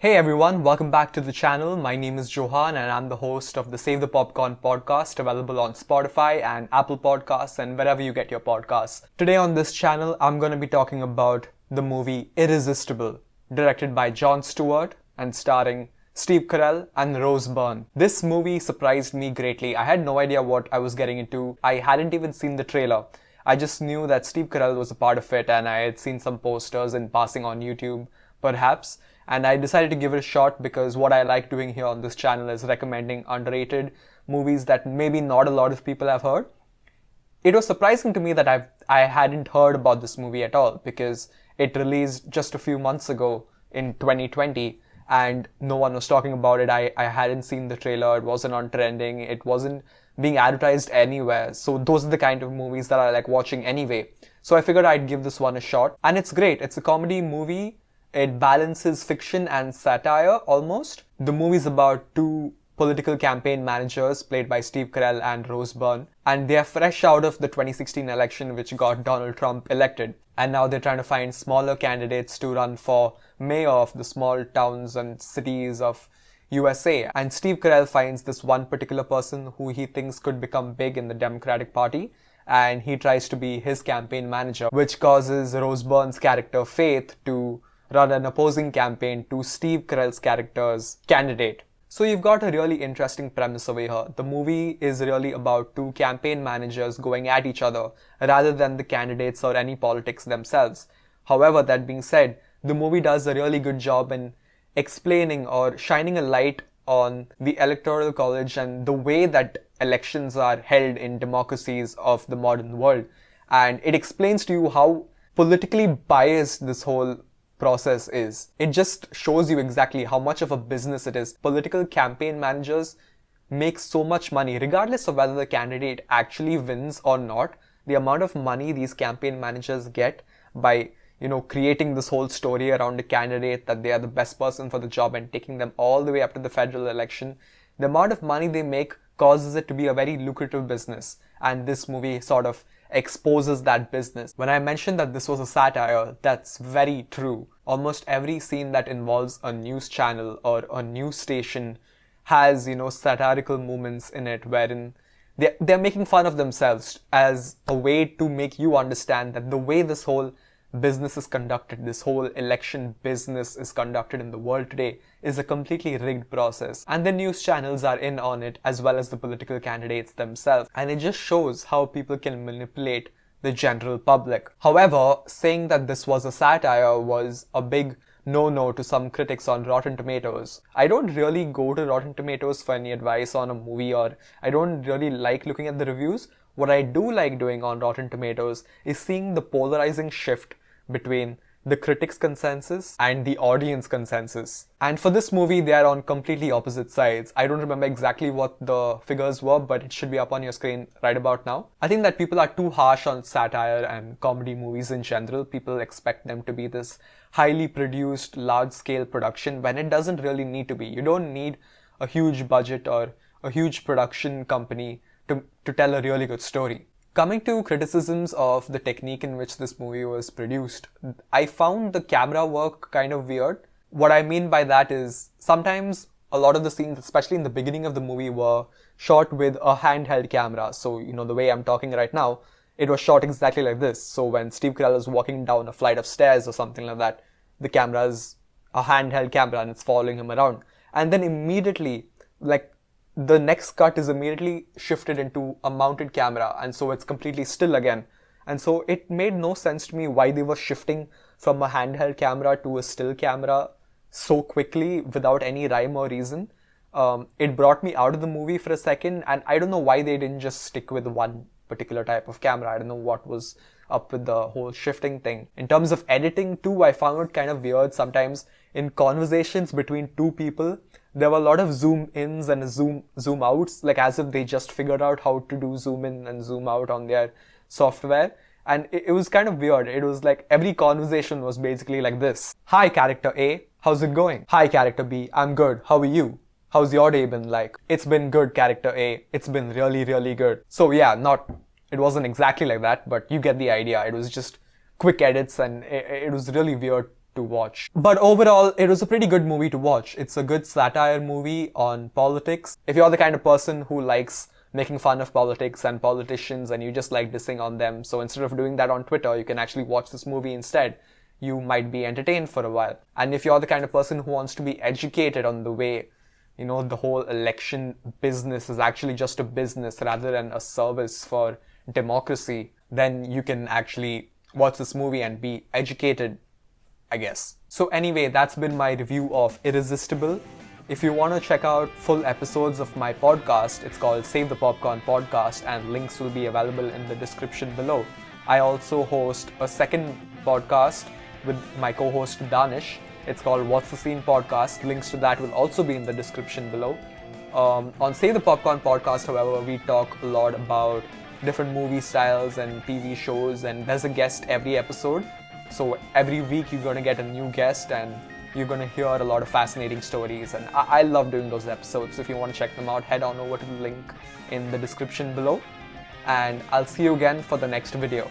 Hey everyone, welcome back to the channel. My name is Johan and I'm the host of the Save the Popcorn podcast, available on Spotify and Apple Podcasts and wherever you get your podcasts. Today on this channel, I'm going to be talking about the movie Irresistible, directed by Jon Stewart and starring Steve Carell and Rose Byrne. This movie surprised me greatly. I had no idea what I was getting into. I hadn't even seen the trailer. I just knew that Steve Carell was a part of it and I had seen some posters in passing on YouTube, perhaps. And I decided to give it a shot because what I like doing here on this channel is recommending underrated movies that maybe not a lot of people have heard. It was surprising to me that I hadn't heard about this movie at all because it released just a few months ago in 2020 and no one was talking about it. I hadn't seen the trailer, it wasn't on trending, it wasn't being advertised anywhere. So those are the kind of movies that I like watching anyway. So I figured I'd give this one a shot. And it's great. It's a comedy movie. It balances fiction and satire almost. The movie's about two political campaign managers played by Steve Carell and Rose Byrne, and they are fresh out of the 2016 election which got Donald Trump elected. And now they're trying to find smaller candidates to run for mayor of the small towns and cities of USA. And Steve Carell finds this one particular person who he thinks could become big in the Democratic Party, and he tries to be his campaign manager, which causes Rose Byrne's character Faith to run an opposing campaign to Steve Carell's character's candidate. So you've got a really interesting premise over here. The movie is really about two campaign managers going at each other rather than the candidates or any politics themselves. However, that being said, the movie does a really good job in explaining or shining a light on the Electoral College and the way that elections are held in democracies of the modern world. And it explains to you how politically biased this whole process is. It just shows you exactly how much of a business it is. Political campaign managers make so much money, regardless of whether the candidate actually wins or not. The amount of money these campaign managers get by, creating this whole story around a candidate that they are the best person for the job and taking them all the way up to the federal election, the amount of money they make causes it to be a very lucrative business. And this movie sort of exposes that business. When I mentioned that this was a satire, that's very true. Almost every scene that involves a news channel or a news station has, satirical moments in it wherein they're making fun of themselves as a way to make you understand that the way this whole business is conducted, this whole election business is conducted in the world today is a completely rigged process. And the news channels are in on it as well as the political candidates themselves. And it just shows how people can manipulate the general public. However, saying that this was a satire was a big no-no to some critics on Rotten Tomatoes. I don't really go to Rotten Tomatoes for any advice on a movie, or I don't really like looking at the reviews. What I do like doing on Rotten Tomatoes is seeing the polarizing shift between the critics' consensus and the audience consensus. And for this movie, they are on completely opposite sides. I don't remember exactly what the figures were, but it should be up on your screen right about now. I think that people are too harsh on satire and comedy movies in general. People expect them to be this highly produced, large-scale production when it doesn't really need to be. You don't need a huge budget or a huge production company to tell a really good story. Coming to criticisms of the technique in which this movie was produced, I found the camera work kind of weird. What I mean by that is sometimes a lot of the scenes, especially in the beginning of the movie, were shot with a handheld camera. So, the way I'm talking right now, it was shot exactly like this. So when Steve Carell is walking down a flight of stairs or something like that, the camera is a handheld camera and it's following him around. And then immediately, the next cut is immediately shifted into a mounted camera, and so it's completely still again. And so it made no sense to me why they were shifting from a handheld camera to a still camera so quickly without any rhyme or reason. It brought me out of the movie for a second, and I don't know why they didn't just stick with one particular type of camera. I don't know what was up with the whole shifting thing. In terms of editing too, I found it kind of weird sometimes. In conversations between two people, there were a lot of zoom ins and zoom outs, like as if they just figured out how to do zoom in and zoom out on their software. And it was kind of weird. It was like every conversation was basically like this. Hi, character A. How's it going? Hi, character B. I'm good. How are you? How's your day been like? It's been good, character A. It's been really, really good. So yeah, it wasn't exactly like that, but you get the idea. It was just quick edits and it was really weird to watch. But overall, it was a pretty good movie to watch. It's a good satire movie on politics. If you're the kind of person who likes making fun of politics and politicians and you just like dissing on them, so instead of doing that on Twitter, you can actually watch this movie instead. You might be entertained for a while. And if you're the kind of person who wants to be educated on the way, the whole election business is actually just a business rather than a service for democracy, then you can actually watch this movie and be educated, I guess. So anyway, that's been my review of Irresistible. If you want to check out full episodes of my podcast, it's called Save the Popcorn Podcast, and links will be available in the description below. I also host a second podcast with my co-host Danish. It's called What's the Scene Podcast. Links to that will also be in the description below. On Save the Popcorn Podcast, however, we talk a lot about different movie styles and TV shows, and there's a guest every episode. So every week you're going to get a new guest and you're going to hear a lot of fascinating stories, and I love doing those episodes. So if you want to check them out, head on over to the link in the description below, and I'll see you again for the next video.